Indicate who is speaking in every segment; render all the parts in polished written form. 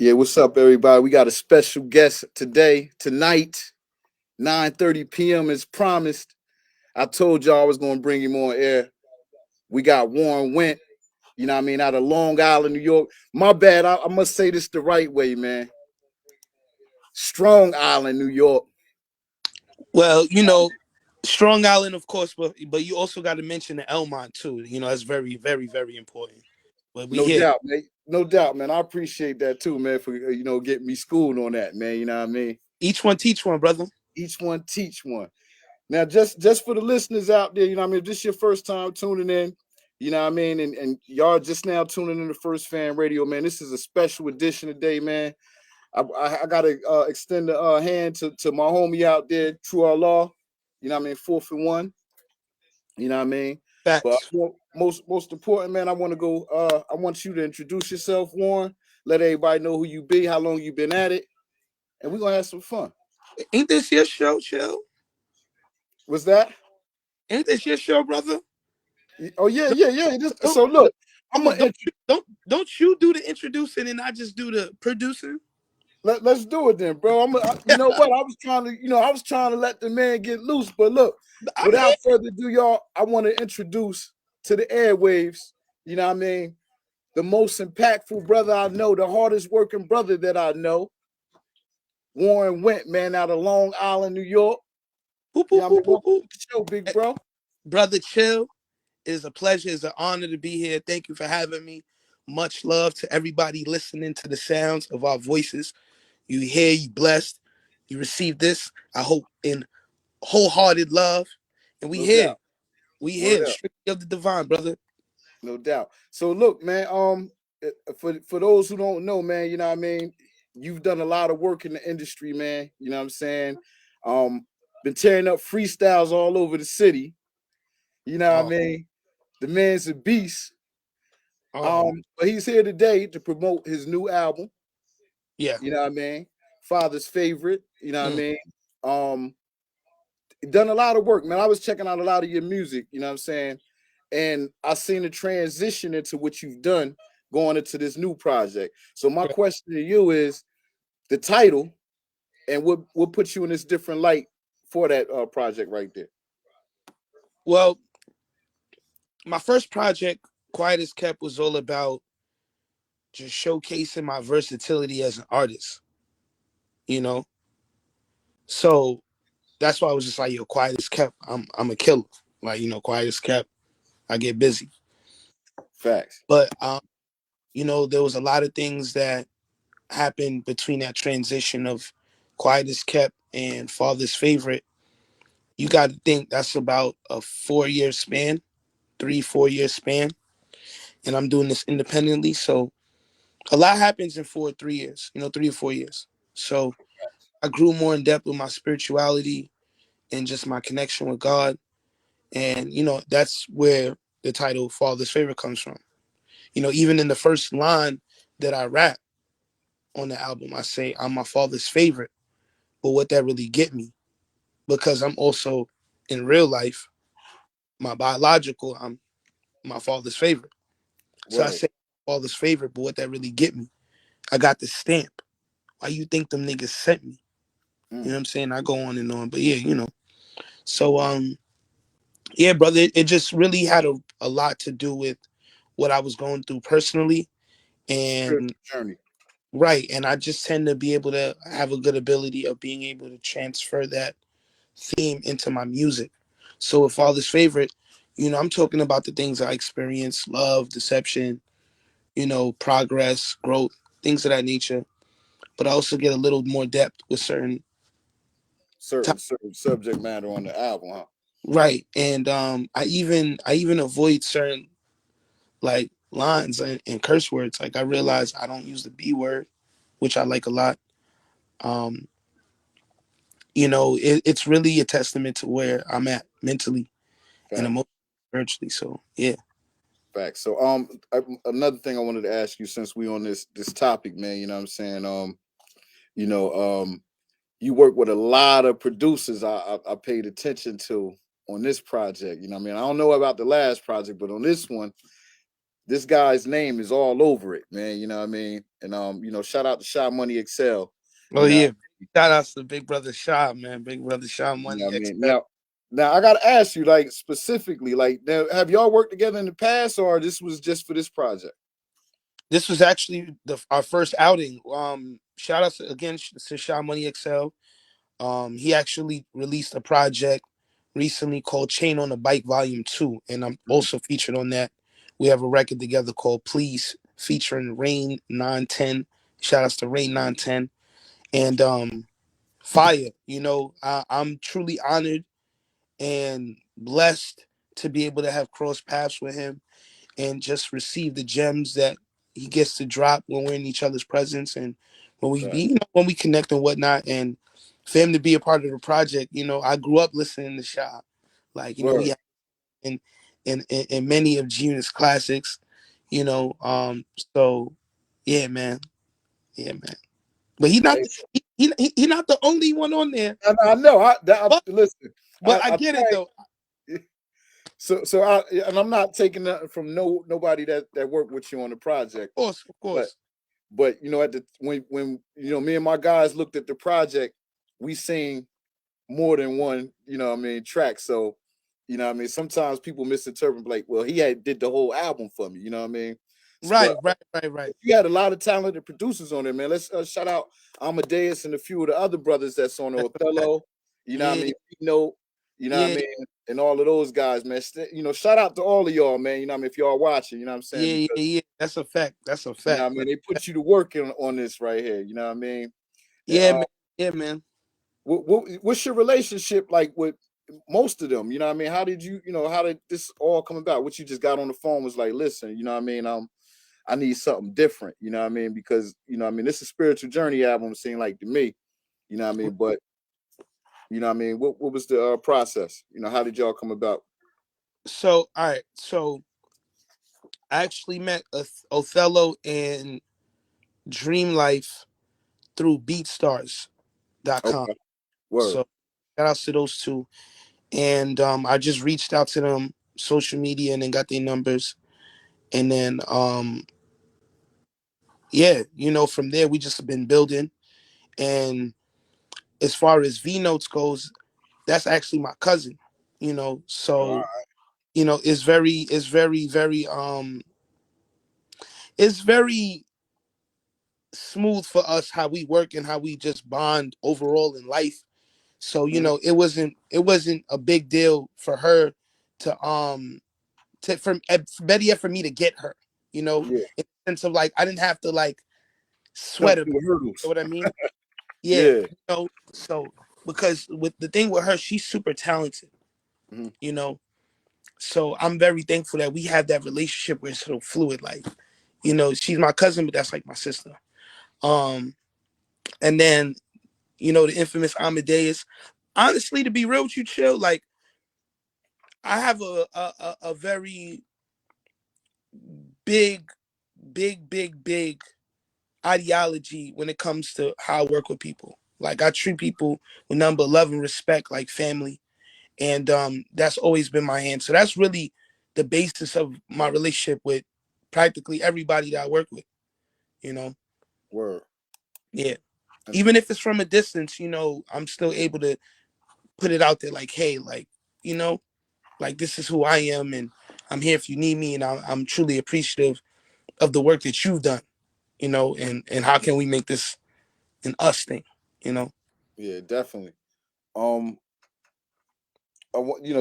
Speaker 1: Yeah, what's up, everybody? We got a special guest tonight, 9:30 p.m. as promised. I told y'all I was gonna bring him on air. We got Warren Went, you know what I mean, out of Long Island, New York. My bad, I must say this the right way, man. Strong Island, New York.
Speaker 2: Well, Strong Island, of course, but you also got to mention the Elmont too. That's very, very, very important. But we
Speaker 1: No
Speaker 2: here.
Speaker 1: doubt, man. No doubt, man. I appreciate that too, man, for getting me schooled on that, man. You know what I mean?
Speaker 2: Each one teach one, brother.
Speaker 1: Each one teach one. Now, just for the listeners out there, you know what I mean, if this is your first time tuning in, you know what I mean, and y'all just now tuning in to First Fan Radio, man, this is a special edition today, man. I got to extend a hand to my homie out there, True Our Law, you know what I mean, 4th and 1, you know what I mean. But
Speaker 2: Facts.
Speaker 1: most important, man, I want you to introduce yourself, Warren, let everybody know who you be, how long you been at it, and we're going to have some fun.
Speaker 2: Ain't this your show, Chill?
Speaker 1: What's that?
Speaker 2: Ain't this your show, brother?
Speaker 1: Oh yeah,
Speaker 2: Don't
Speaker 1: yeah, yeah.
Speaker 2: don't
Speaker 1: So look, I'm
Speaker 2: hold on,
Speaker 1: gonna
Speaker 2: don't you do the introducing and I just do the producing?
Speaker 1: let's do it then, bro. You know what? I was trying to let the man get loose, but look,
Speaker 2: I'm here.
Speaker 1: without further ado, y'all, I want to introduce to the airwaves. You know what I mean? The most impactful brother I know, the hardest working brother that I know, Warren Went, man, out of Long Island, New York.
Speaker 2: Boop,
Speaker 1: You
Speaker 2: boop,
Speaker 1: know what I
Speaker 2: boop,
Speaker 1: mean?
Speaker 2: boop,
Speaker 1: Welcome
Speaker 2: boop.
Speaker 1: to the show, big
Speaker 2: Eh,
Speaker 1: bro.
Speaker 2: Brother Chill, it is a pleasure, it's an honor to be here. Thank you for having me. Much love to everybody listening to the sounds of our voices. You hear, you blessed, you receive this. I hope in wholehearted love. And we
Speaker 1: No
Speaker 2: here.
Speaker 1: doubt.
Speaker 2: We
Speaker 1: Word
Speaker 2: here.
Speaker 1: up.
Speaker 2: Strictly of the divine, brother.
Speaker 1: No doubt. So look, man, for those who don't know, man, you know what I mean, you've done a lot of work in the industry, man. You know what I'm saying? Um, been tearing up freestyles all over the city. You know what I
Speaker 2: Oh,
Speaker 1: mean? The man's a beast.
Speaker 2: oh,
Speaker 1: But he's here today to promote his new album.
Speaker 2: yeah.
Speaker 1: You know what I mean? Father's favorite. You know what I
Speaker 2: Mm,
Speaker 1: mean? Um, done a lot of work, man. I was checking out a lot of your music. You know what I'm saying? And I seen the transition into what you've done going into this new project. So my
Speaker 2: right.
Speaker 1: question to you is the title and what put you in this different light for that project right there.
Speaker 2: Well, my first project, Quiet as Kept, was all about just showcasing my versatility as an artist, you know? So that's why I was just like, yo, Quiet as Kept, I'm a killer. Like, Quiet as Kept, I get busy.
Speaker 1: Facts.
Speaker 2: But there was a lot of things that happened between that transition of Quiet as Kept and Father's Favorite. You got to think that's about a 4 year span, 3, 4 year span. And I'm doing this independently. So a lot happens in 4 or 3 years, 3 or 4 years. So I grew more in depth with my spirituality and just my connection with God. And, that's where the title Father's Favorite comes from. Even in the first line that I rap on the album, I say, I'm my father's favorite. But what that really get me, because I'm also in real life, my biological, I'm my father's favorite. So I
Speaker 1: Word.
Speaker 2: say father's favorite, but what that really get me, I got the stamp. Why you think them niggas sent me? You
Speaker 1: Mm,
Speaker 2: know what I'm saying? I go on and on. But yeah. So yeah, brother, it just really had a lot to do with what I was going through personally. And
Speaker 1: spiritual journey.
Speaker 2: right. And I just tend to be able to have a good ability of being able to transfer that theme into my music. So with Father's Favorite, I'm talking about the things I experienced, love, deception, progress, growth, things of that nature. But I also get a little more depth with certain
Speaker 1: Certain subject matter on the album, huh?
Speaker 2: right. And I even avoid certain like lines and curse words. Like I realize I don't use the B word, which I like a lot. Um, it's really a testament to where I'm at mentally and
Speaker 1: Facts.
Speaker 2: emotionally, spiritually. So yeah.
Speaker 1: Facts. So another thing I wanted to ask you since we on this topic, man, you know what I'm saying? You know, you work with a lot of producers I paid attention to on this project. You know what I mean? I don't know about the last project, but on this one, this guy's name is all over it, man. You know what I mean? And shout out to Shy Money Excel.
Speaker 2: Oh
Speaker 1: You know,
Speaker 2: yeah, shout outs to Big Brother Shaw, man. Big Brother Shaw
Speaker 1: you
Speaker 2: Money
Speaker 1: know what I mean?
Speaker 2: XL.
Speaker 1: Now I gotta ask you, like specifically, like now, have y'all worked together in the past, or this was just for this project?
Speaker 2: This was actually our first outing. Shout outs again to Shaw Money XL. He actually released a project recently called Chain on a Bike Volume 2, and I'm
Speaker 1: Mhm.
Speaker 2: also featured on that. We have a record together called Please, featuring Rain 910. Shout outs to Rain 910. And Fire, I'm truly honored and blessed to be able to have crossed paths with him and just receive the gems that he gets to drop when we're in each other's presence and when we
Speaker 1: Right.
Speaker 2: when we connect and whatnot. And for him to be a part of the project, I grew up listening to Sha. Like, we
Speaker 1: Word.
Speaker 2: have in many of Genius classics, you know. So yeah, man. Yeah, man. But he's not
Speaker 1: Hey,
Speaker 2: he not the only one on there.
Speaker 1: I know.
Speaker 2: But
Speaker 1: Listen.
Speaker 2: I get it though.
Speaker 1: So and I'm not taking that from nobody that worked with you on the project,
Speaker 2: Of
Speaker 1: but
Speaker 2: course.
Speaker 1: at the when me and my guys looked at the project, we seen more than one, track. So, sometimes people misinterpret like, well, he did the whole album for me, you know what I mean? But
Speaker 2: Right.
Speaker 1: you had a lot of talented producers on there, man. Let's shout out Amadeus and a few of the other brothers that's on there,
Speaker 2: That's a fact.
Speaker 1: Othello, you know what I
Speaker 2: Yeah,
Speaker 1: mean? Pino, you know what I
Speaker 2: yeah,
Speaker 1: mean? And all of those guys, man. Shout out to all of y'all, man. You know what I mean? If y'all watching, you know what I'm saying? Because
Speaker 2: yeah. That's a fact. That's a
Speaker 1: you know
Speaker 2: fact.
Speaker 1: what I mean, they put you to work on this right here, you know what I mean? And,
Speaker 2: Yeah, man. Yeah, man.
Speaker 1: what's your relationship like with most of them? You know what I mean? How did this all come about? What you just got on the phone was like, listen, you know what I mean? I need something different, you know what I mean? Because, this is a spiritual journey album, seemed like to me, you know what I mean? But, you know what I mean? What was the process? How did y'all come about?
Speaker 2: So, all right. So, I actually met Othello and Dream Life through BeatStars.com.
Speaker 1: Okay, word,
Speaker 2: So, shout outs to those two. And I just reached out to them social media and then got their numbers. And then, yeah, from there we just been building. And as far as V Notes goes, that's actually my cousin. So it's very smooth for us how we work and how we just bond overall in life. So
Speaker 1: mhm,
Speaker 2: it wasn't a big deal for her to from better yet for me to get her,
Speaker 1: yeah,
Speaker 2: in the sense of like I didn't have to like
Speaker 1: jump
Speaker 2: sweat her.
Speaker 1: through the
Speaker 2: You know
Speaker 1: hurdles.
Speaker 2: what I mean? Yeah,
Speaker 1: Yeah,
Speaker 2: so because with the thing with her, she's super talented,
Speaker 1: mhm,
Speaker 2: you know. So I'm very thankful that we have that relationship where it's so fluid. Like, she's my cousin, but that's like my sister. Um, and then the infamous Amadeus. Honestly, to be real with you, chill. Like, I have a very big, big ideology when it comes to how I work with people. Like, I treat people with nothing but love and respect, like family, and that's always been my hand. So that's really the basis of my relationship with practically everybody that I work with. You know,
Speaker 1: word.
Speaker 2: yeah.
Speaker 1: And
Speaker 2: Even if it's from a distance, I'm still able to put it out there, like, hey, like, you know, like this is who I am, and I'm here if you need me, and I'm truly appreciative of the work that you've done. And how can we make this an us thing? You know.
Speaker 1: yeah, definitely. Um,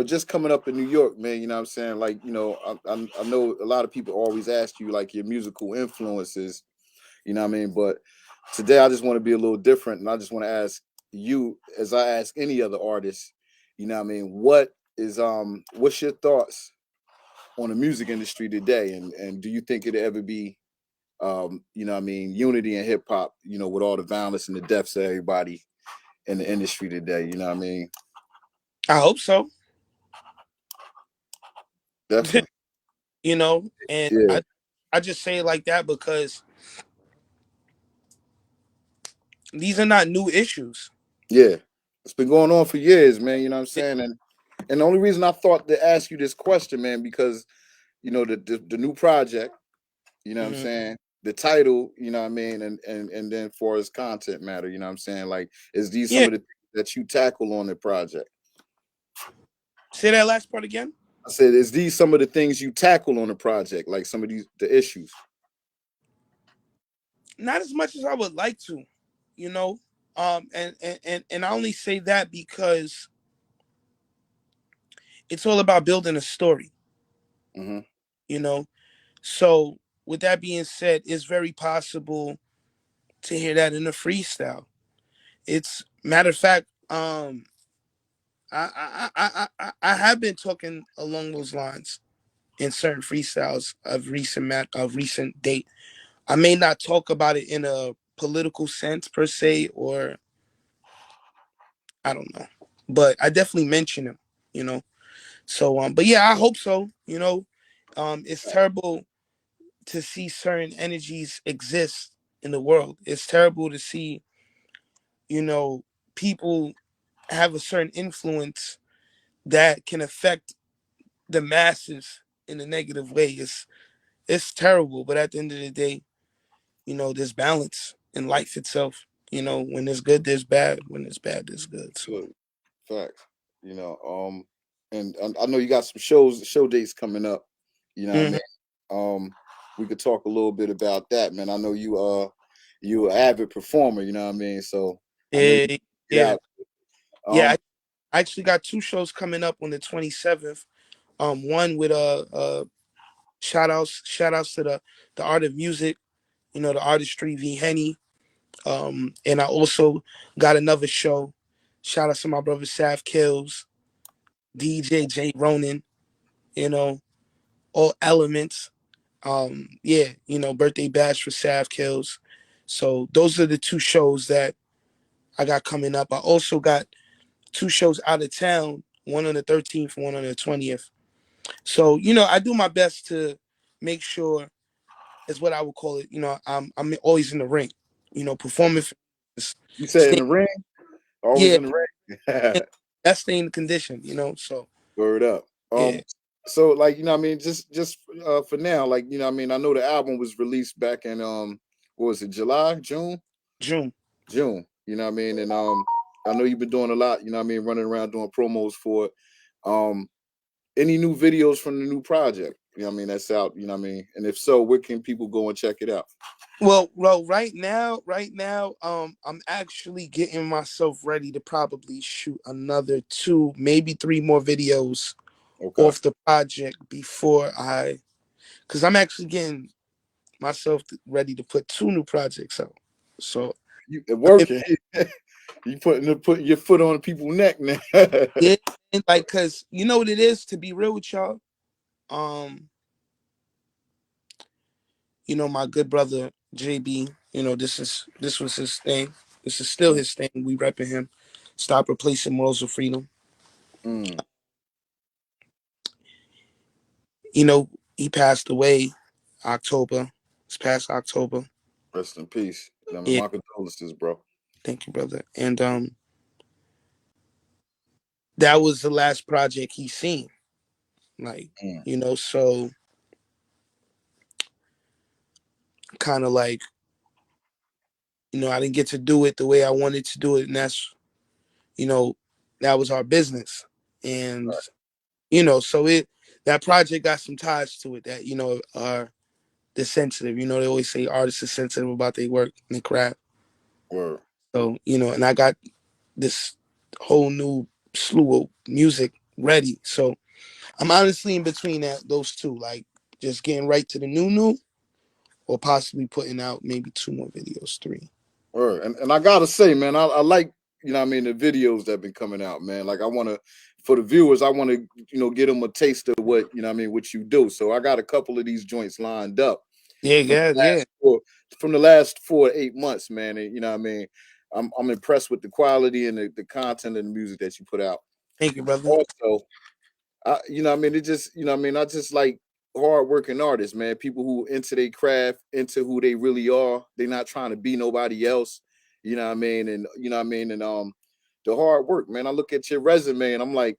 Speaker 1: just coming up in New York, man, you know what I'm saying? Like, I know a lot of people always ask you like your musical influences, you know what I mean? But today I just want to be a little different, and I just want to ask you, as I ask any other artist, you know what I mean, what's your thoughts on the music industry today? And do you think it'll ever be what I mean, unity in hip hop, with all the violence and the deaths of everybody in the industry today, you know what I mean?
Speaker 2: I hope so.
Speaker 1: Definitely.
Speaker 2: And
Speaker 1: Yeah.
Speaker 2: I just say it like that because these are not new issues.
Speaker 1: Yeah. It's been going on for years, man. You know what I'm saying? And the only reason I thought to ask you this question, man, because the new project, You know what I'm
Speaker 2: Mhm.
Speaker 1: saying? The title, you know what I mean, and then for his content matter, you know what I'm saying? Like, is these some
Speaker 2: Yeah.
Speaker 1: of the things that you tackle on the project?
Speaker 2: Say that last part again.
Speaker 1: I said, is these some of the things you tackle on the project, like some of these the issues?
Speaker 2: Not as much as I would like to, you know. And I only say that because it's all about building a story,
Speaker 1: Hmm.
Speaker 2: you know. So with that being said, it's very possible to hear that in a freestyle. It's matter of fact, I have been talking along those lines in certain freestyles of recent date. I may not talk about it in a political sense per se, or I don't know, but I definitely mention him, you know. So but yeah, I hope so. You know, it's terrible to see certain energies exist in the world. It's terrible to see, you know, people have a certain influence that can affect the masses in a negative way. It's terrible, but at the end of the day, you know, there's balance in life itself. You know, when there's good, there's bad. When there's bad, there's good. So
Speaker 1: Good. Facts. You know, and I know you got some show dates coming up. You know what I
Speaker 2: mhm.
Speaker 1: mean? We could talk a little bit about that, man. I know you an avid performer, you know what I mean? So I know you
Speaker 2: Yeah,
Speaker 1: get
Speaker 2: yeah,
Speaker 1: out.
Speaker 2: yeah.
Speaker 1: Um,
Speaker 2: I actually got two shows coming up on the 27th. One with shout outs to the art of music, you know, the artistry V Henny. And I also got another show. Shout out to my brother Sav Kills, DJ J Ronan, you know, all elements. Yeah, you know, birthday bash for Sav Kills. So those are the two shows that I got coming up. I also got two shows out of town, one on the 13th, one on the 20th. So, you know, I do my best to make sure, is what I would call it. You know, I'm always in the ring. You know, performing.
Speaker 1: you said in
Speaker 2: Stay,
Speaker 1: the ring, always
Speaker 2: yeah,
Speaker 1: in the ring.
Speaker 2: that's staying in condition. You know, so
Speaker 1: Word up.
Speaker 2: yeah,
Speaker 1: So like you know, what I mean, just for now, like you know, what I mean, I know the album was released back in what was it, July, June,
Speaker 2: June.
Speaker 1: June. You know what I mean, and I know you've been doing a lot. You know what I mean, running around doing promos for it. Um, any new videos from the new project? You know what I mean, that's out. You know what I mean, and if so, where can people go and check it out?
Speaker 2: Well, right now, I'm actually getting myself ready to probably shoot another two, maybe three more videos
Speaker 1: Okay,
Speaker 2: off the project before because I'm actually getting myself ready to put two new projects out. So
Speaker 1: you
Speaker 2: I'm in,
Speaker 1: working. You putting your foot on people's neck now.
Speaker 2: yeah, and like, cause you know what it is to be real with y'all. Um, you know, my good brother JB. You know, this was his thing. This is still his thing. We repping him. Stop replacing morals with freedom.
Speaker 1: Mm,
Speaker 2: You know, he passed away October. This past October.
Speaker 1: rest in peace. I mean,
Speaker 2: Yeah,
Speaker 1: my condolences, bro.
Speaker 2: thank you, brother. And that was the last project he seen. Like,
Speaker 1: Mm,
Speaker 2: you know, so kind of like, you know, I didn't get to do it the way I wanted to do it, and that's, you know, that was our business. And, you know, so it that project got some ties to it that, you know, are the sensitive. You know, they always say artists are sensitive about their work and their craft.
Speaker 1: word.
Speaker 2: So, you know, and I got this whole new slew of music ready. So I'm honestly in between those two, like just getting right to the new, or possibly putting out maybe two more videos, three.
Speaker 1: Word. And I gotta say, man, I like, you know what I mean, the videos that been coming out, man. Like I wanna for the viewers, I wanna, you know, get them a taste of what, you know what I mean, what you do. So I got a couple of these joints lined up
Speaker 2: Yeah,
Speaker 1: from
Speaker 2: yeah,
Speaker 1: the
Speaker 2: yeah.
Speaker 1: from the last 4 to 8 months, man. And you know what I mean? I'm impressed with the quality and the content and the music that you put out.
Speaker 2: Thank you, brother.
Speaker 1: Also, you know what I mean, it just, you know what I mean, I just like hardworking artists, man. People who into their craft, into who they really are. They're not trying to be nobody else. You know what I mean? And you know what I mean? And the hard work, man. I look at your resume and I'm like,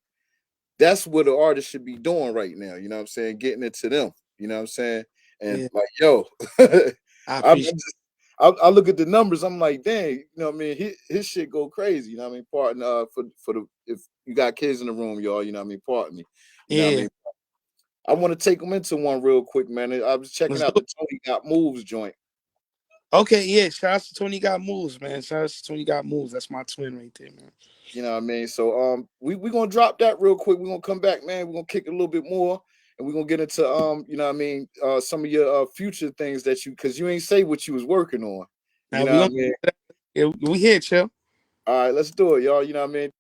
Speaker 1: that's what an artist should be doing right now. You know what I'm saying? Getting it to them. You know what I'm saying? And
Speaker 2: Yeah,
Speaker 1: like, yo,
Speaker 2: I
Speaker 1: I'm
Speaker 2: appreciate.
Speaker 1: just, I look at the numbers. I'm like, dang, you know what I mean? His shit go crazy. You know what I mean? Pardon for the if you got kids in the room, y'all. You know what I mean? Pardon me. You know what I
Speaker 2: Yeah,
Speaker 1: mean? I want to take them into one real quick, man. I was checking
Speaker 2: let's do
Speaker 1: out
Speaker 2: it.
Speaker 1: the Tony Got Moves joint.
Speaker 2: Okay, yeah. Shout out to Tony Got Moves, man. Shout out to Tony Got Moves. That's my twin right there, man.
Speaker 1: You know what I mean? So we gonna drop that real quick. We're gonna come back, man. We're gonna kick it a little bit more and we're gonna get into you know what I mean, some of your future things that you cause you ain't say what you was working on. You
Speaker 2: Now we
Speaker 1: know what I
Speaker 2: gonna
Speaker 1: mean?
Speaker 2: yeah, we here, chill.
Speaker 1: All right, let's do it, y'all. You know what I mean?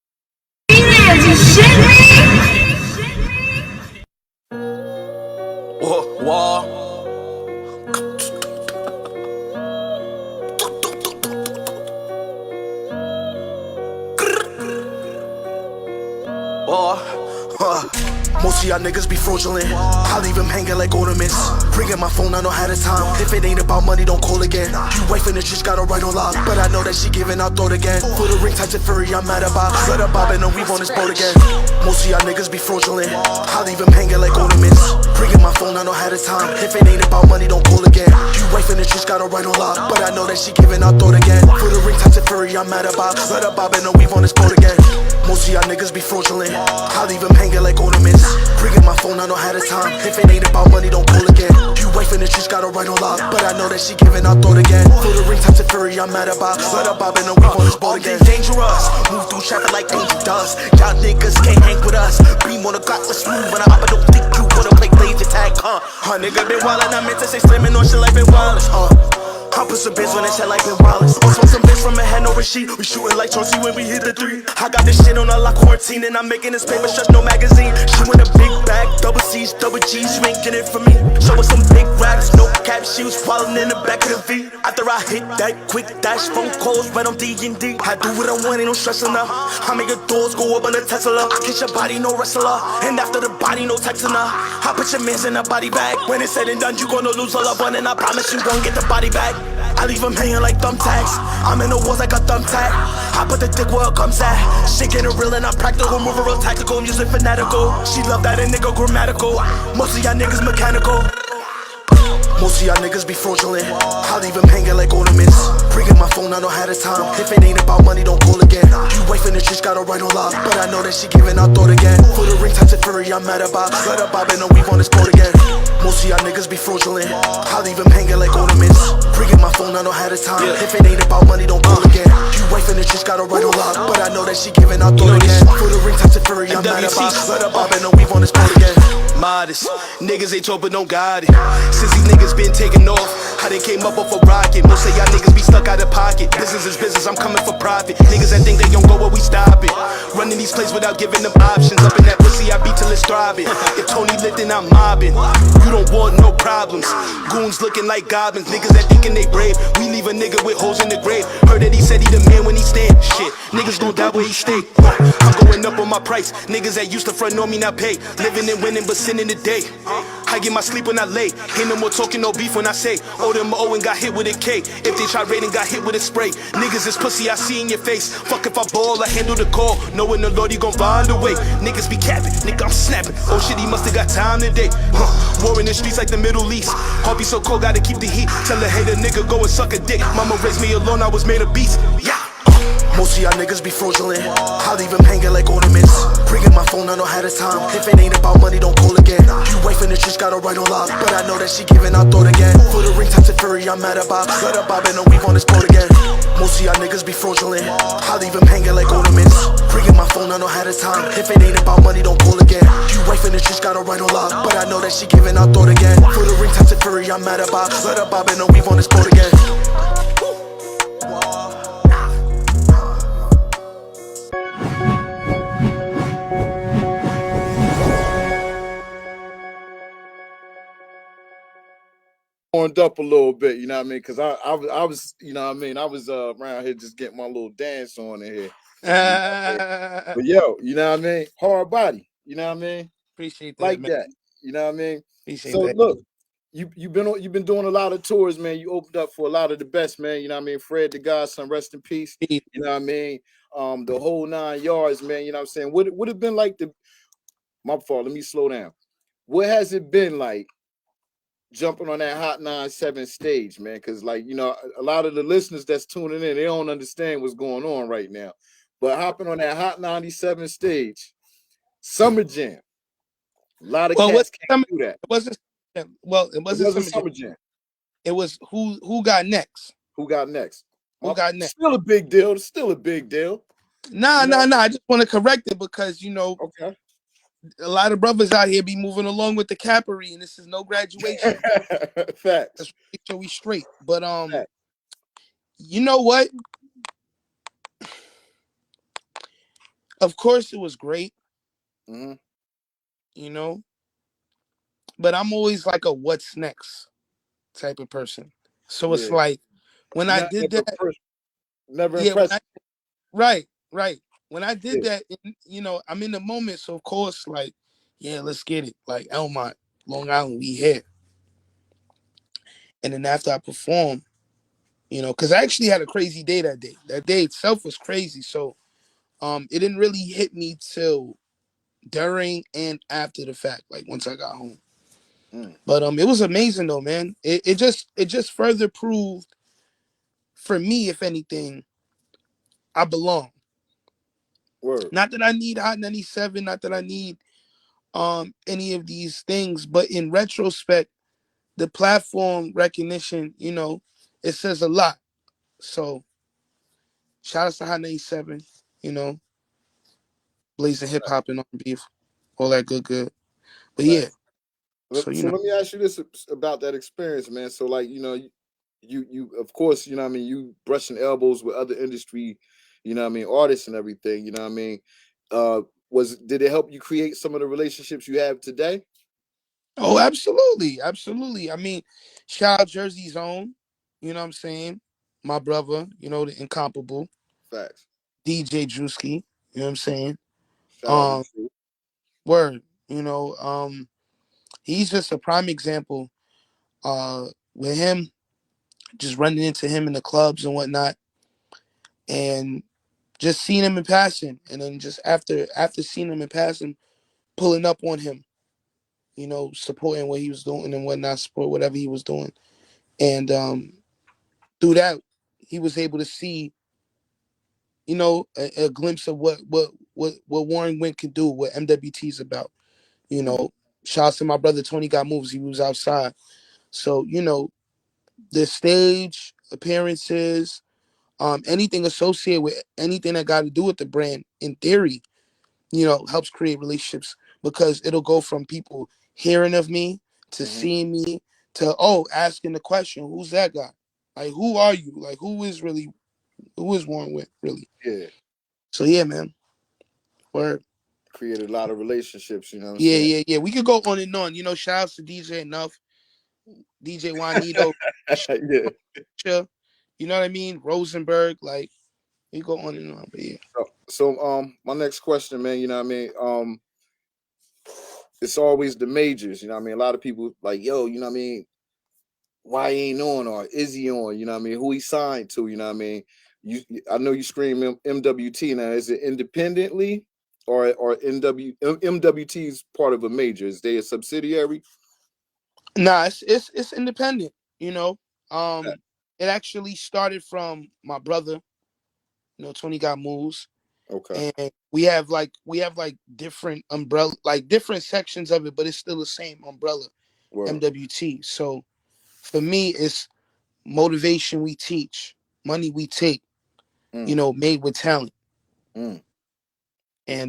Speaker 3: Whoa. Most of y'all niggas be fraudulent. I leave him hanging like ornaments. Ringing my phone, I know how to time. If it ain't about money, don't call again. You wife in the church, got her right on lock. But I know that she giving out throat again. For the ring types of furry, I'm mad about. Let her bob and weave on this boat again. Most of y'all niggas be fraudulent. I leave him hanging like ornaments. Ringing my phone, I know how to time. If it ain't about money, don't call again. You wife in the church, got her right on lock. But I know that she giving out throat again. For the ring types of furry, I'm mad about. Let her bob and weave on this boat again. Most of y'all niggas be fraudulent. I leave him hanging like ornaments. Ringing my phone, I know how to time. If it ain't about money, don't call again. You wife in the streets, got her right on lock. But I know that she giving out throat again. For the ring types of furry, I'm mad about. Let her bob and weave on this boat again. Dangerous, move through traffic like angel dust. Y'all niggas can't hang with us. Beam on the Glock, let's move. And I don't think you wanna play laser tag, nigga been wildin', I meant to say slimming on shit like been wireless, I put some bits on that shit like Ben Wallace. Also some bits from a head over sheet. We shootin' like Chauncey when we hit the three. I got this shit on a lock quarantine and I'm making this paper stretch, no magazine. She want a big bag, double C's, double G's. You ain't getting it from me. Show us some big racks, no cap. She was swallowing in the back of the V. After I hit that quick dash, phone calls right on D&D. I do what I want, ain't no stressing her. I make her doors go up on the Tesla. I catch your body, no wrestler. And after the body, no texting her. I put your mans in a body bag. When it's said and done, you gonna lose all I want, and I promise you gon' get the body back. I leave him hanging like thumbtacks. I'm in the walls like a thumbtack. I put the dick where it comes at. Shit getting real and I'm practical. Moving real tactical, I'm using fanatical. She love that a nigga grammatical. Most of y'all niggas mechanical. Most of y'all niggas be fraudulent. I leave him hanging like ornaments. Ringing my phone, I know how to time. If it ain't about money, don't call again. You wife in the church, got her right on lock. But I know that she giving out throat again. For the ring types of furry, I'm mad about. Let her bob and weave on this boat again. Most of y'all niggas be fraudulent. I leave him hanging like ornaments. Ringing my phone, I know how to time. If it ain't about money, don't call again. You wife in the church, got her right on lock. But I know that she giving out throat again. For the ring types of furry, I'm mad about. Let her bob and weave on this boat again. Modest, niggas ain't talk but don't got it. Since these niggas been taking off, how they came up off a rocket. Most of y'all niggas be stuck out of pocket. Business is business, I'm coming for profit. Niggas that think they gon' go where we stop it. Running these plays without giving them options. Up in that pussy, I beat till it's thriving. If Tony lit, then I'm mobbing. You don't want no problems. Goons looking like goblins. Niggas that thinking they brave. We leave a nigga with holes in the grave. Heard that he said he the man when he stand. Shit, niggas gon' die where he stay. I'm going up on my price. Niggas that used to front on me not pay. Living and winning but sinning today. I get my sleep when I lay. Ain't no more talking, no beef when I say oh, them O and got hit with a K. If they try raiding, got hit with a spray. Niggas is pussy, I see in your face. Fuck if I ball, I handle the call. Knowing the Lord, he gon' find a way. Niggas be capping, nigga, I'm snapping. Oh shit, he musta got time today. War in the streets like the Middle East. Heart be so cold, gotta keep the heat. Tell a hater nigga, go and suck a dick. Mama raised me alone, I was made a beast. Yeah. Most of y'all niggas be fraudulent. I leave him hanging like ornaments. Ringing my phone, I know how to time. If it ain't about money, don't call again. You wife in the church, got her right on lock. But I know that she giving out throat again. For the ring types of furry, I'm mad about. Let her bob and weave on this boat again. Most of y'all niggas be fraudulent. I leave him hanging like ornaments. Ringing my phone, I know how to time. If it ain't about money, don't call again. You wife in the church, got her right on lock. But I know that she giving out throat again. For the ring types of furry, I'm mad about. Let her bob and weave on this boat again.
Speaker 1: Warmed up a little bit, you know what I mean? Because I was, you know what I mean? I was around here just getting my little dance on in here. But yo, you know what I mean? Hard body, you know what I mean?
Speaker 2: Appreciate that,
Speaker 1: Like
Speaker 2: man.
Speaker 1: that, you know what I mean?
Speaker 2: Appreciate
Speaker 1: So
Speaker 2: that.
Speaker 1: look, you've been doing a lot of tours, man. You opened up for a lot of the best, man. You know what I mean? Fred the Godson, rest in peace. You know what I mean? The whole 9 yards, man. You know what I'm saying? What would have been like the my fault? Let me slow down. What has it been like jumping on that Hot 97 stage, man. Because, like, you know, a lot of the listeners that's tuning in, they don't understand what's going on right now. But hopping on that Hot 97 stage, Summer Jam, a lot of
Speaker 2: Well,
Speaker 1: cats can't do that.
Speaker 2: it wasn't. Well, it
Speaker 1: It
Speaker 2: wasn't
Speaker 1: wasn't
Speaker 2: Summer Jam.
Speaker 1: Summer Jam.
Speaker 2: It was who got next.
Speaker 1: Who got next?
Speaker 2: Who got next?
Speaker 1: Still a big deal. Still a big deal.
Speaker 2: Nah.
Speaker 1: You know?
Speaker 2: I just want to correct it because, you know,
Speaker 1: Okay.
Speaker 2: a lot of brothers out here be moving along with the cappery, and this is no graduation.
Speaker 1: Facts.
Speaker 2: Let's make sure we straight. But
Speaker 1: Facts.
Speaker 2: you know what? Of course, it was great.
Speaker 1: Mm-hmm.
Speaker 2: You know, but I'm always like a what's next type of person. So it's like when I did that,
Speaker 1: never
Speaker 2: yeah,
Speaker 1: impressed.
Speaker 2: Right. When I did that, you know, I'm in the moment, so of course, like, yeah, let's get it. Like Elmont, Long Island, we here. And then after I performed, you know, because I actually had a crazy day that day. That day itself was crazy. So it didn't really hit me till during and after the fact, like once I got home. But it was amazing though, man. It just further proved for me, if anything, I belong.
Speaker 1: Word.
Speaker 2: Not that I need Hot 97, not that I need any of these things, but in retrospect, the platform recognition, you know, it says a lot. So shout out to Hot 97, you know, blazing hip hop and R&B, all that good. But yeah.
Speaker 1: So
Speaker 2: you know,
Speaker 1: let me ask you this about that experience, man. So, like, you know, you of course, you know what I mean, you brushing elbows with other industry, you know what I mean, artists and everything, you know what I mean. Did it help you create some of the relationships you have today?
Speaker 2: oh, absolutely. I mean, shout out Jersey's own, you know what I'm saying? My brother, you know, the incomparable.
Speaker 1: Facts.
Speaker 2: DJ Drewski, you know what I'm saying?
Speaker 1: Shout out to you.
Speaker 2: Word, you know, he's just a prime example. With him, just running into him in the clubs and whatnot, and just seeing him in passing, and then just after seeing him in passing, pulling up on him, you know, supporting what he was doing and whatnot, support whatever he was doing, and through that, he was able to see, you know, a glimpse of what Warren Wynn can do, what MWT is about. You know, shouts to my brother Tony Got Moves. He was outside, so you know, the stage appearances, anything associated with anything that got to do with the brand, in theory, you know, helps create relationships because it'll go from people hearing of me to seeing me to asking the question, who's that guy? Like, who are you? Like, who is Warren Wynn really?
Speaker 1: Yeah.
Speaker 2: So yeah, man. Word.
Speaker 1: Created a lot of relationships, you know what I'm saying?
Speaker 2: Yeah. We could go on and on. You know, shout outs to DJ Enough, DJ Juanito,
Speaker 1: yeah.
Speaker 2: You know what I mean? Rosenberg, like we go on and on, but yeah.
Speaker 1: So my next question, man, you know what I mean? It's always the majors, you know what I mean? A lot of people like, yo, you know what I mean? Why he ain't on, or is he on? You know what I mean? Who he signed to, you know what I mean? I know you scream MWT now. Is it independently or MWT is part of a major? Is they a subsidiary?
Speaker 2: Nah, it's independent, you know. It actually started from my brother, you know, Tony Got Moves.
Speaker 1: Okay.
Speaker 2: And we have like different umbrella, like different sections of it, but it's still the same umbrella. Word. MWT. So for me, it's motivation we teach, money we take, you know, made with talent. And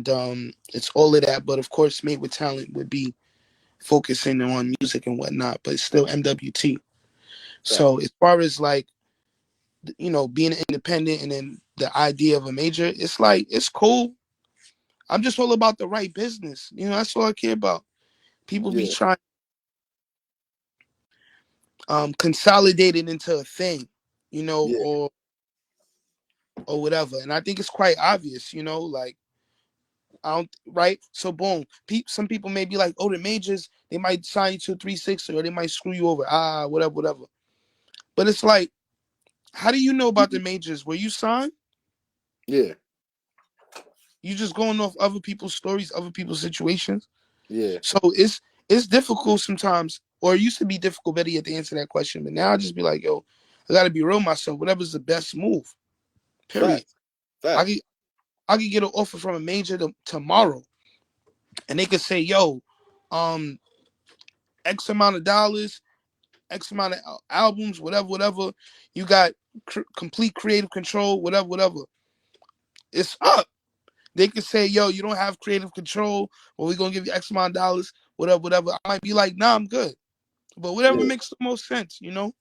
Speaker 2: it's all of that, but of course, made with talent would be focusing on music and whatnot, but it's still MWT. So as far as like, you know, being independent and then the idea of a major, it's like, it's cool. I'm just all about the right business. You know, that's all I care about. People be trying consolidate it into a thing, you know, or whatever. And I think it's quite obvious, you know, like right? So boom. Some people may be like, oh, the majors, they might sign you to a 360 or they might screw you over. Whatever. But it's like, how do you know about the majors? Were you signed?
Speaker 1: Yeah.
Speaker 2: You just going off other people's stories, other people's situations.
Speaker 1: Yeah.
Speaker 2: So it's difficult sometimes or it used to be difficult, Betty, to answer that question. But now I just be like, yo, I gotta be real myself. Whatever's the best move. Period.
Speaker 1: Facts.
Speaker 2: I
Speaker 1: Facts.
Speaker 2: could I could get an offer from a major tomorrow, and they could say, yo, um, X amount of dollars, X amount of albums, whatever. You got complete creative control, whatever. It's up. They could say, yo, you don't have creative control, or we're gonna give you X amount of dollars, whatever. I might be like, nah, I'm good. But whatever
Speaker 1: Yeah.
Speaker 2: makes the most sense, you know?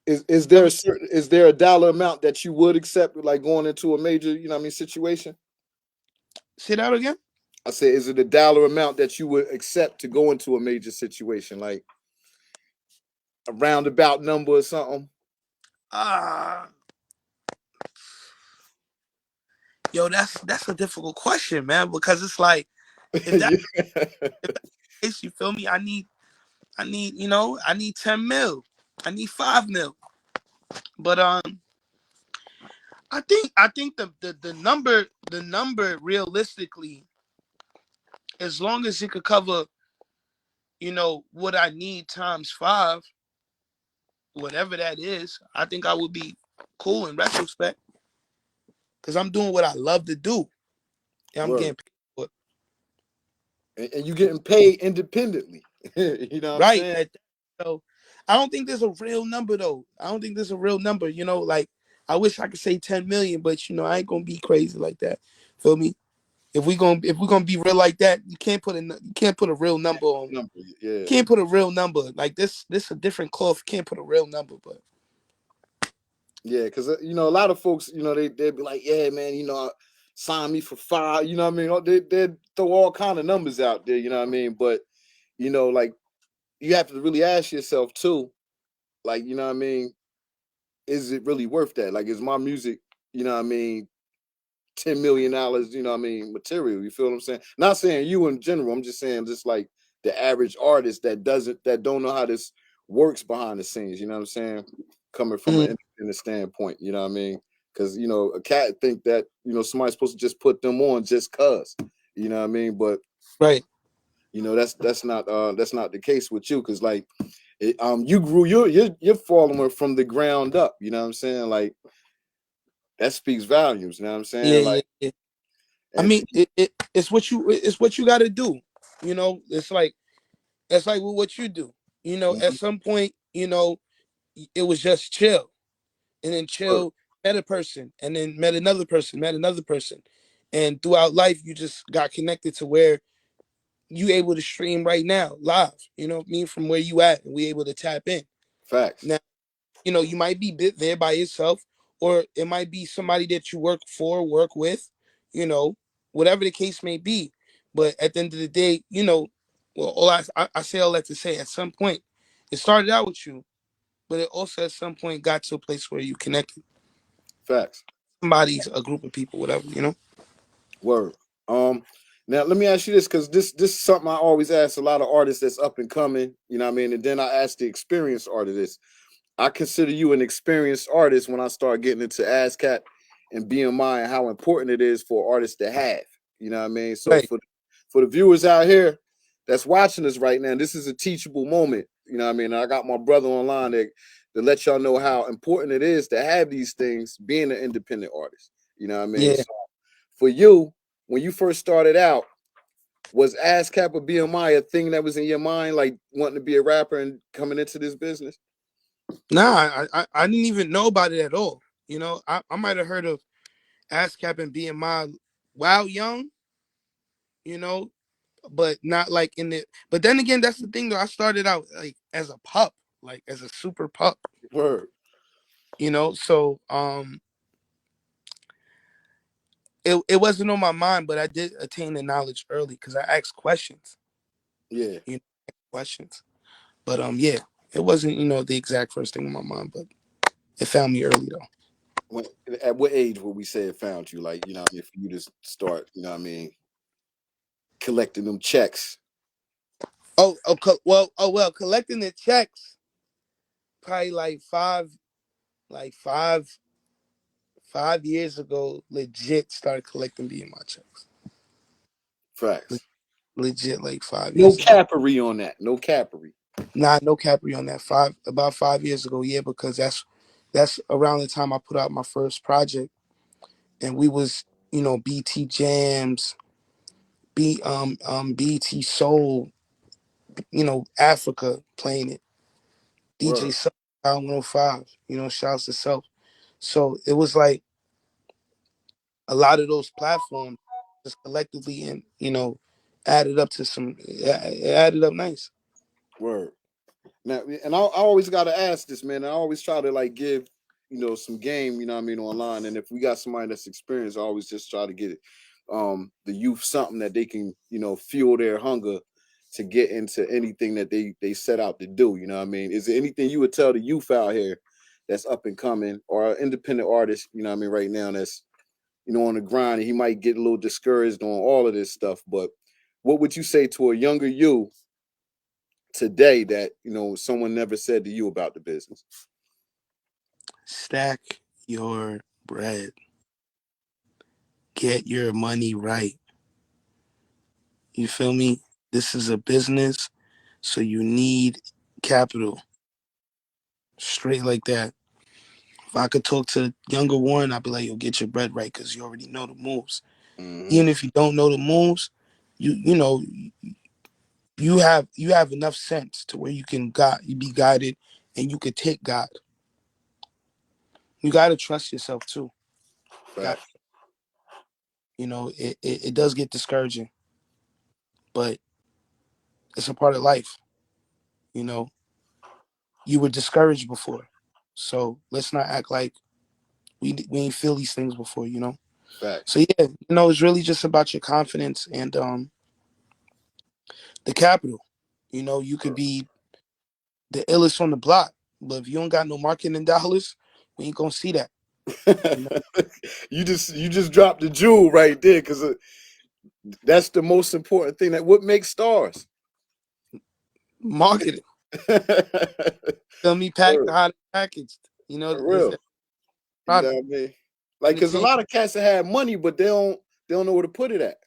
Speaker 1: Is there a certain, is there a dollar amount that you would accept, like going into a major, situation?
Speaker 2: Say that again?
Speaker 1: I say, is it a dollar amount that you would accept to go into a major situation, like a roundabout number or something?
Speaker 2: Yo, that's a difficult question, man, because it's like, if that's
Speaker 1: Yeah.
Speaker 2: the case, you feel me? I need, I need 10 mil. I need 5 mil. But I think the number realistically, as long as it could cover, what I need times 5, whatever that is, I think I would be cool in retrospect. Cause I'm doing what I love to do. And I'm
Speaker 1: Word.
Speaker 2: getting paid for it.
Speaker 1: And you getting paid independently. You know what I'm
Speaker 2: Right.
Speaker 1: saying?
Speaker 2: So I don't think there's a real number though. I don't think there's a real number, like I wish I could say 10 million, but I ain't gonna be crazy like that. Feel me? If we're gonna be real like that, you can't put a real number on.
Speaker 1: Number, yeah.
Speaker 2: Can't put a real number. Like this a different cloth. Can't put a real number, but
Speaker 1: Yeah, because a lot of folks, they'd be like, yeah, man, sign me for 5. You know what I mean? They'd throw all kind of numbers out there. You know what I mean? But like, you have to really ask yourself too, like, you know what I mean? Is it really worth that? Like, is my music, you know what I mean, $10 million, material? You feel what I'm saying? Not saying you in general. I'm just saying, just like the average artist that don't know how this works behind the scenes. You know what I'm saying? Coming from an independent standpoint. You know what I mean? Because a cat think that somebody's supposed to just put them on just cause. You know what I mean? But
Speaker 2: right.
Speaker 1: that's not the case with you, because like you grew your following from the ground up. You know what I'm saying? Like, that speaks volumes. You know what I'm saying?
Speaker 2: Yeah.
Speaker 1: Like,
Speaker 2: I mean, it's what you got to do. It's like with what you do. At some point, it was just chill, and then chill met a person, and then met another person, and throughout life, you just got connected to where you able to stream right now live. You know what I mean? From where you at, and we able to tap in.
Speaker 1: facts.
Speaker 2: Now, you might be there by yourself, or it might be somebody that you work with, whatever the case may be. But at the end of the day, well, all I say all that to say, at some point, it started out with you, but it also at some point got to a place where you connected.
Speaker 1: Facts.
Speaker 2: Somebody's a group of people, whatever.
Speaker 1: Word. Now let me ask you this, because this is something I always ask a lot of artists that's up and coming. You know what I mean? And then I ask the experienced artists. I consider you an experienced artist when I start getting into ASCAP and BMI, and how important it is for artists to have. You know what I mean? So
Speaker 2: Right.
Speaker 1: for the viewers out here that's watching us right now, this is a teachable moment. You know what I mean? And I got my brother online to let y'all know how important it is to have these things, being an independent artist. You know what I mean?
Speaker 2: Yeah.
Speaker 1: So for you, when you first started out, was ASCAP or BMI a thing that was in your mind, like wanting to be a rapper and coming into this business?
Speaker 2: Nah, I didn't even know about it at all. I might have heard of ASCAP and BMI while young, but not like in the. But then again, that's the thing though. I started out like as a pup, like as a super pup.
Speaker 1: Word.
Speaker 2: So it wasn't on my mind, but I did attain the knowledge early because I asked questions.
Speaker 1: Yeah.
Speaker 2: Questions. But yeah, it wasn't the exact first thing on my mind, but it found me early though.
Speaker 1: At what age would we say it found you? Like, what I mean, for you to start, what I mean, collecting them checks.
Speaker 2: Well, collecting the checks, probably like 5 years ago, legit started collecting BMI checks.
Speaker 1: Facts.
Speaker 2: Legit, like 5
Speaker 1: No
Speaker 2: years ago.
Speaker 1: cappery on that. No cappery.
Speaker 2: Nah, no Capri on that. About 5 years ago, yeah, because that's around the time I put out my first project, and we was BT Jams, BT Soul, Africa playing it, DJ
Speaker 1: Word.
Speaker 2: Self 105, shouts to Self. So it was like a lot of those platforms just collectively and added up to it added up nice.
Speaker 1: Word. Now, and I always got to ask this, man. I always try to like give, some game, online. And if we got somebody that's experienced, I always just try to get it, the youth something that they can, fuel their hunger to get into anything that they set out to do. You know what I mean? Is there anything you would tell the youth out here that's up and coming, or an independent artist, right now that's, on the grind, and he might get a little discouraged on all of this stuff, but what would you say to a younger you today that someone never said to you about the business?
Speaker 2: Stack your bread. Get your money right. You feel me? This is a business, so you need capital. Straight like that. If I could talk to younger one, I'd be like, yo, get your bread right, because you already know the moves.
Speaker 1: Mm-hmm.
Speaker 2: Even if you don't know the moves, you know you have enough sense to where you be guided, and you could take God. You gotta trust yourself too. Got
Speaker 1: Fact.
Speaker 2: it does get discouraging, but it's a part of life. You know, you were discouraged before, so let's not act like we ain't feel these things before.
Speaker 1: Fact.
Speaker 2: So yeah, it's really just about your confidence and the capital. You could be the illest on the block, but if you don't got no marketing dollars, we ain't gonna see that. You know,
Speaker 1: You just dropped the jewel right there, because that's the most important thing. That what makes stars.
Speaker 2: marketing. Tell me, packed
Speaker 1: Word.
Speaker 2: how packaged.
Speaker 1: For
Speaker 2: There's
Speaker 1: real.
Speaker 2: that
Speaker 1: You know
Speaker 2: product.
Speaker 1: what I mean? Like, because a
Speaker 2: Entertainment.
Speaker 1: lot of cats that have money, but they don't know where to put it at.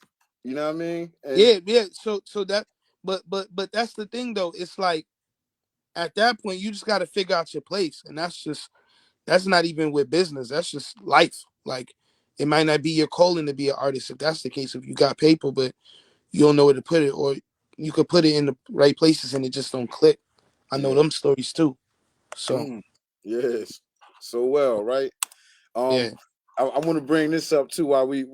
Speaker 1: You know what I mean? And
Speaker 2: Yeah. So that, but that's the thing though. It's like at that point you just got to figure out your place, and that's not even with business. That's just life. Like it might not be your calling to be an artist if that's the case. If you got paper, but you don't know where to put it, or you could put it in the right places and it just don't click. I know
Speaker 1: yeah.
Speaker 2: them stories too. So
Speaker 1: Yes. So well, right?
Speaker 2: yeah.
Speaker 1: Um, I want to bring this up too while we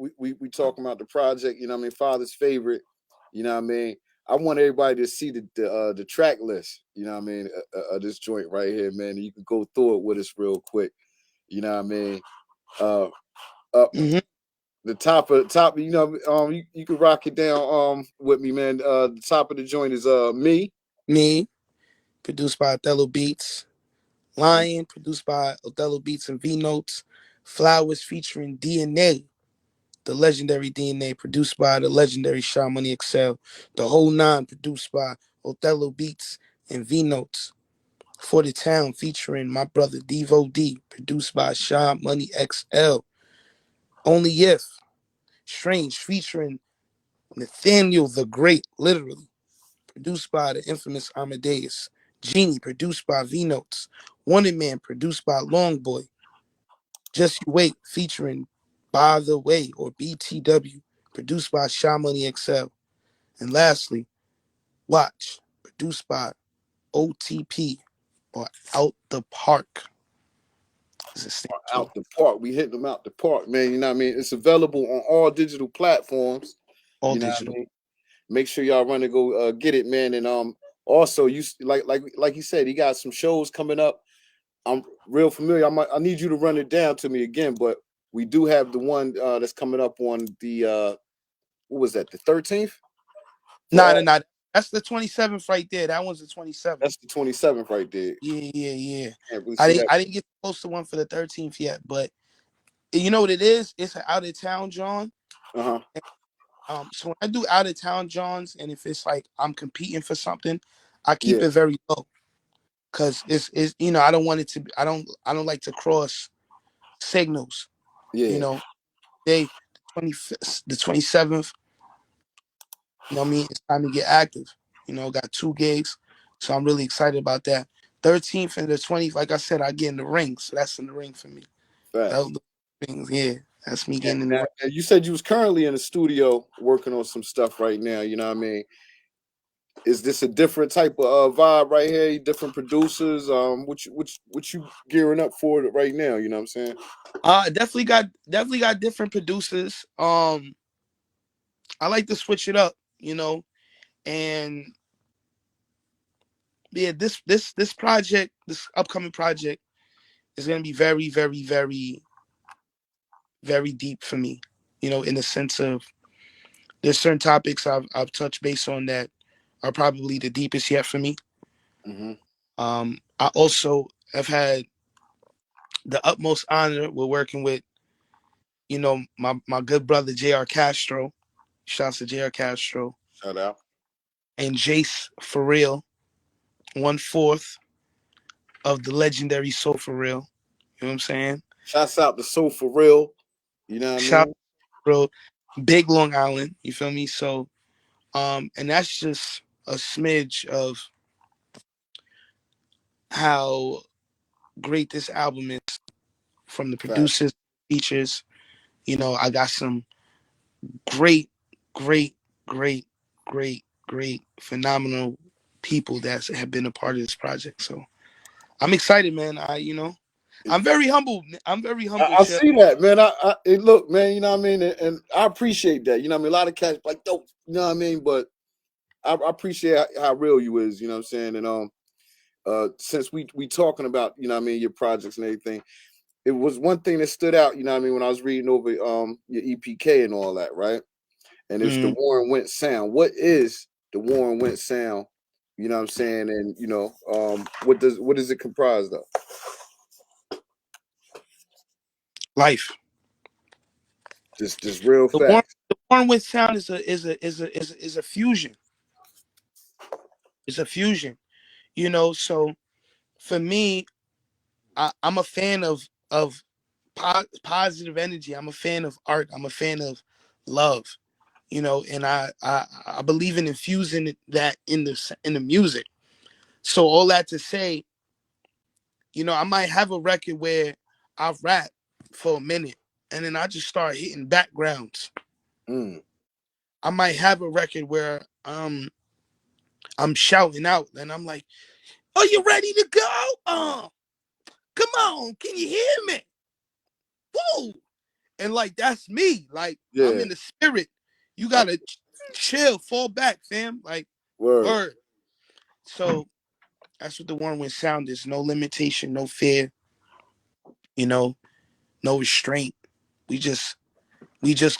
Speaker 1: talking about the project. You know what I mean? Father's favorite. You know what I mean? I want everybody to see the track list. You know what I mean? This joint right here, man. You can go through it with us real quick. You know what I mean? Uh, up
Speaker 2: hmm
Speaker 1: the top. You can rock it down with me, man. The top of the joint is me.
Speaker 2: Me, produced by Othello Beats. Lion, produced by Othello Beats and V Notes. Flowers featuring DNA, the legendary DNA, produced by the legendary Sha Money Excel. The Whole Nine, produced by Othello Beats and V Notes. For the Town, featuring my brother Devo D, produced by Sha Money XL. Only If, Strange, featuring Nathaniel the Great, literally, produced by the infamous Amadeus. Genie, produced by V Notes. Wanted Man, produced by Longboy. Just You Wait, featuring By the Way or BTW, produced by Sha Money XL. And lastly, Watch, produced by OTP or Out the Park, as it stands for.
Speaker 1: Out the park. We hit them out the park, man. You know what I mean? It's available on all digital platforms.
Speaker 2: All
Speaker 1: You know what I
Speaker 2: digital.
Speaker 1: mean? Make sure y'all run to go get it, man. And also you like you said, he got some shows coming up. I'm real familiar. I need you to run it down to me again, but we do have the one that's coming up on the what was that, the 13th? For
Speaker 2: Nah,
Speaker 1: all
Speaker 2: nah, nah. That's the 27th right there. That one's the 27th.
Speaker 1: That's the 27th right there.
Speaker 2: Yeah.
Speaker 1: Can't really
Speaker 2: I
Speaker 1: see
Speaker 2: didn't
Speaker 1: that.
Speaker 2: I didn't get to post the one for the 13th yet, but you know what it is? It's an out of town John.
Speaker 1: Uh-huh.
Speaker 2: So when I do out of town Johns, and if it's like I'm competing for something, I keep
Speaker 1: Yeah,
Speaker 2: it very low. Cause it's I don't want it to I don't like to cross signals. You
Speaker 1: yeah.
Speaker 2: know, they 25th, the 27th, what I mean, it's time to get active. Got 2 gigs. So I'm really excited about that. 13th and the 20th, like I said, I get in the ring. So that's in the ring for me.
Speaker 1: Facts.
Speaker 2: Things, yeah. That's me
Speaker 1: And,
Speaker 2: getting in the ring.
Speaker 1: and you said you was currently in the studio working on some stuff right now. You know what I mean? Is this a different type of vibe right here? Different producers? What you gearing up for it right now? You know what I'm saying?
Speaker 2: Definitely got different producers. I like to switch it up, you know, and yeah, this project, this upcoming project is gonna be very, very, very, very deep for me, you know, in the sense of there's certain topics I've touched base on that are probably the deepest yet for me.
Speaker 1: Mm-hmm.
Speaker 2: I also have had the utmost honor with working with, you know, my good brother JR Castro. Shouts to JR Castro
Speaker 1: Shout out.
Speaker 2: and Jace for real, 1/4 of the legendary Soul for real. You know what I'm saying?
Speaker 1: Shouts out to Soul for real. You know what I
Speaker 2: Shout
Speaker 1: mean?
Speaker 2: bro, big Long Island. You feel me? So, and that's just a smidge of how great this album is from the
Speaker 1: Facts.
Speaker 2: producers, features. You know, I got some great, great, great, great, phenomenal people that have been a part of this project. So I'm excited, man. I'm very humble. I'm very humble,
Speaker 1: I
Speaker 2: Chip.
Speaker 1: see that, man. Look, man. You know what I mean, and I appreciate that. You know what I mean. A lot of cats like, dope. You know what I mean, but I appreciate how real you is. You know what I'm saying, and since we talking about, you know what I mean, your projects and everything, it was one thing that stood out, you know what I mean, when I was reading over your EPK and all that, right? And it's the
Speaker 2: Mm,
Speaker 1: Warren Went sound. What is the Warren Went sound? You know what I'm saying? And you know, what is it comprised of?
Speaker 2: life.
Speaker 1: Just real
Speaker 2: The Warren,
Speaker 1: facts.
Speaker 2: the Warren Went sound is a fusion. It's a fusion. You know, so for me, I'm a fan of positive energy. I'm a fan of art. I'm a fan of love. You know, and I believe in infusing that in the music. So all that to say, you know, I might have a record where I rap for a minute and then I just start hitting backgrounds.
Speaker 1: Mm.
Speaker 2: I might have a record where I'm shouting out and I'm like, "Are you ready to go? Come on, can you hear me? Whoa!" And like that's me. Like I'm
Speaker 1: Yeah.
Speaker 2: in the spirit. You gotta chill, fall back, fam. Like
Speaker 1: Word.
Speaker 2: word. So that's what the Warren Wind sound is. No limitation, no fear. You know, no restraint. We just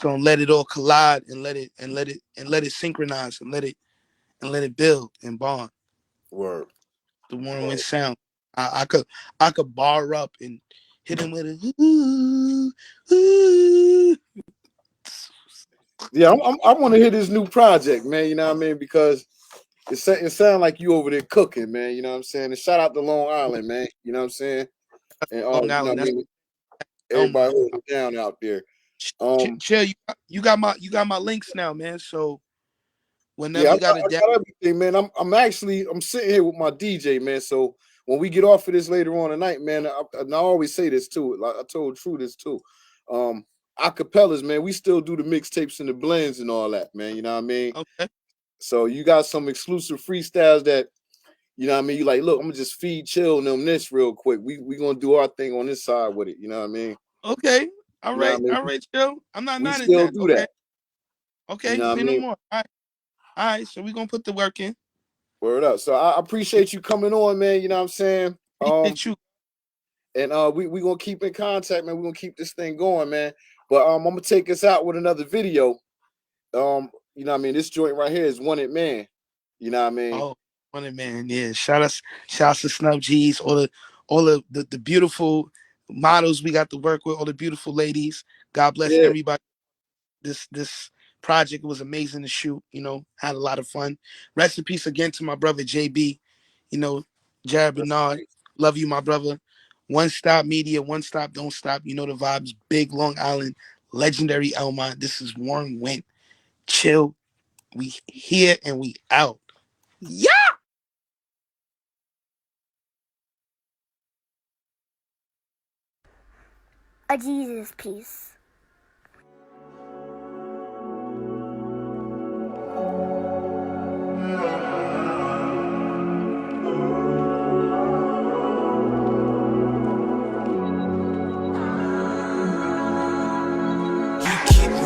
Speaker 2: gonna let it all collide and let it synchronize and let it build and bond.
Speaker 1: Word.
Speaker 2: The Warren Wind
Speaker 1: Word.
Speaker 2: sound. I could bar up and hit him with a ooh, ooh.
Speaker 1: Yeah, I want to hear this new project, man. You know what I mean? Because it sound like you over there cooking, man. You know what I'm saying? And shout out to Long Island, man. You know what I'm saying? And
Speaker 2: Long
Speaker 1: you know what
Speaker 2: Island.
Speaker 1: I
Speaker 2: That's
Speaker 1: mean?
Speaker 2: Elmo.
Speaker 1: Everybody holding it down out there.
Speaker 2: Chill. You got my links now, man. So whenever
Speaker 1: Yeah,
Speaker 2: you got a
Speaker 1: I
Speaker 2: down,
Speaker 1: got everything, man. I'm sitting here with my DJ, man. So when we get off of this later on tonight, man, and I always say this too. Like I told True this too. Acapellas, man. We still do the mixtapes and the blends and all that, man. You know what I mean?
Speaker 2: okay,
Speaker 1: So you got some exclusive freestyles that you know what I mean. You like, look, I'm gonna just feed chill them this real quick. We gonna do our thing on this side with it. You know what I mean?
Speaker 2: okay,
Speaker 1: You know what I
Speaker 2: all
Speaker 1: mean?
Speaker 2: right, chill. I'm not
Speaker 1: We
Speaker 2: mad at
Speaker 1: still
Speaker 2: that.
Speaker 1: do
Speaker 2: Okay,
Speaker 1: that. You
Speaker 2: okay,
Speaker 1: know what
Speaker 2: say
Speaker 1: I
Speaker 2: no
Speaker 1: mean?
Speaker 2: more. All right. So we gonna put the work in.
Speaker 1: Word up. So I appreciate you coming on, man. You know what I'm saying?
Speaker 2: Appreciate you.
Speaker 1: And we gonna keep in contact, man. We're gonna keep this thing going, man. But I'm gonna take us out with another video. You know what I mean? This joint right here is Wanted Man. You know what I mean?
Speaker 2: Oh, funny man, yeah. Shout out to Snub G's, all the beautiful models we got to work with, all the beautiful ladies. God bless
Speaker 1: Yeah,
Speaker 2: everybody. This project was amazing to shoot. You know, had a lot of fun. Rest in peace again to my brother JB. You know, Jared Bernard. Love you, my brother. One Stop Media, One Stop, Don't Stop. You know the vibes. Big Long Island, legendary Elmont. This is Warren Went. Chill. We here and we out. Yeah.
Speaker 4: a Jesus piece.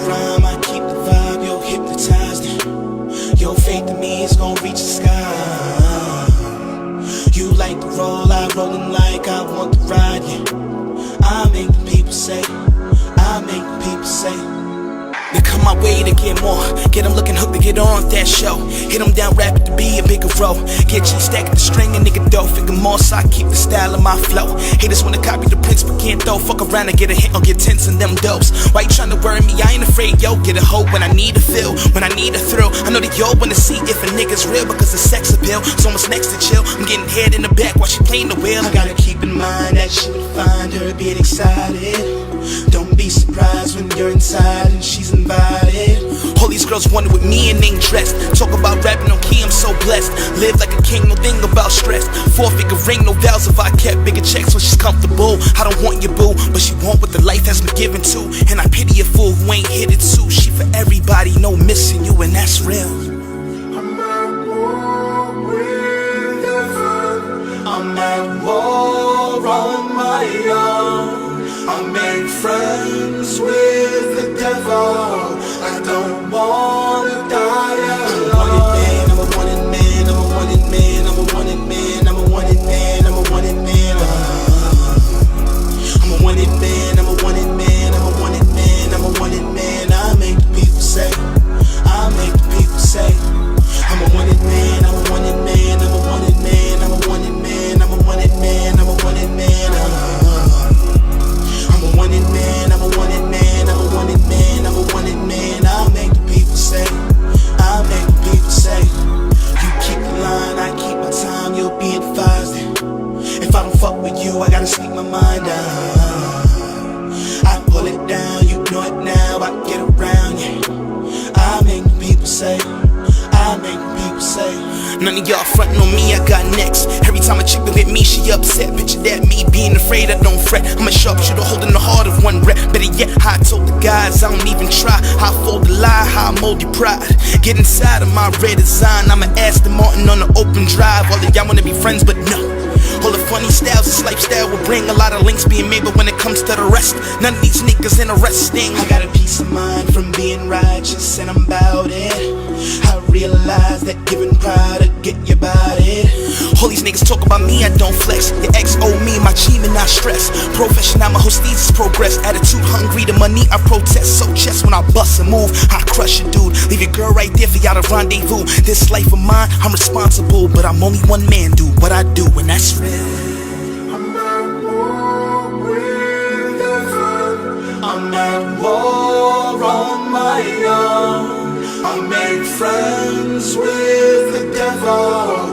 Speaker 3: Rhyme, I keep the vibe, yo, hypnotized it. Your faith in me is gonna reach the sky. You like the roll, I rollin' like I want to ride, yeah. I make the people say, I make the people say. They come my way to get more. Get them looking hooked to get on that show. Hit them down rapid to be a bigger row. Get G stack the string and nigga dough. Figure more so I keep the style of my flow. Haters wanna copy the prince but can't though. Fuck around and get a hit or get tense in them dopes. Why you tryna worry me? I ain't afraid, yo. Get a hope when I need a feel, when I need a thrill. I know that yo wanna see if a nigga's real because of sex appeal. So much next to chill. I'm getting head in the back while she playing the wheel. I gotta keep in mind that she would find her being excited. Don't be surprised when you're inside and she's invited. All these girls wonder with me and ain't dressed. Talk about rapping on key, I'm so blessed. Live like a king, no thing about stress. 4-figure ring, no vows if I kept bigger checks when she's comfortable. I don't want your boo, but she want what the life has been given to. And I pity a fool who ain't hit it too. She for everybody, no missing you, and that's real. I'm at war with heaven. I'm at war on my own. I made friends with the devil. I don't wanna die alone. I'm a wanted man, I'm a wanted man, I'm a wanted man, I'm a wanted man, I'm a wanted man, I'm a wanted man, I'm a wanted man, I'm a wanted man, I'm a wanted man. I make the people say, I make the people say, I'm a wanted man, I'm a wanted man, I'm a wanted man, I'm a wanted man, I'm a wanted man, I'm a wanted man. I'm a wanted man, I'm a wanted man, I'm a wanted man, I'm a wanted man. I make the people say, I make the people say. You keep the line, I keep my time, you'll be advised. If I don't fuck with you, I gotta sneak my mind out. I pull it down, you know it now, I get around, yeah. I make the people say, I make the people say. None of y'all frontin' on me, I got next. Every time a chick look at me, she upset. Picture that, me being afraid, I don't fret. I'm a sharpshooter holding the heart of one rep. Better yet, how I told the guys, I don't even try. How I fold the lie, how I mold your pride. Get inside of my red design, I'ma Aston Martin on the open drive. All of y'all wanna be friends, but no. All the funny styles, this lifestyle will bring a lot of links being made, but when it comes to the rest, none of these niggas interesting. I got a peace of mind from being righteous, and I'm about it. I realize that giving pride to get you about it. All these niggas talk about me, I don't flex. Your ex owe me, my achievement, not stress. Profession, I'm a hostess, progress. Attitude hungry, the money I protest. So chest when I bust and move, I crush a dude. Leave your girl right there for y'all to rendezvous. This life of mine, I'm responsible, but I'm only one man, do what I do, and that's real. I'm at war with heaven. I'm at war on my own. I made friends with the devil.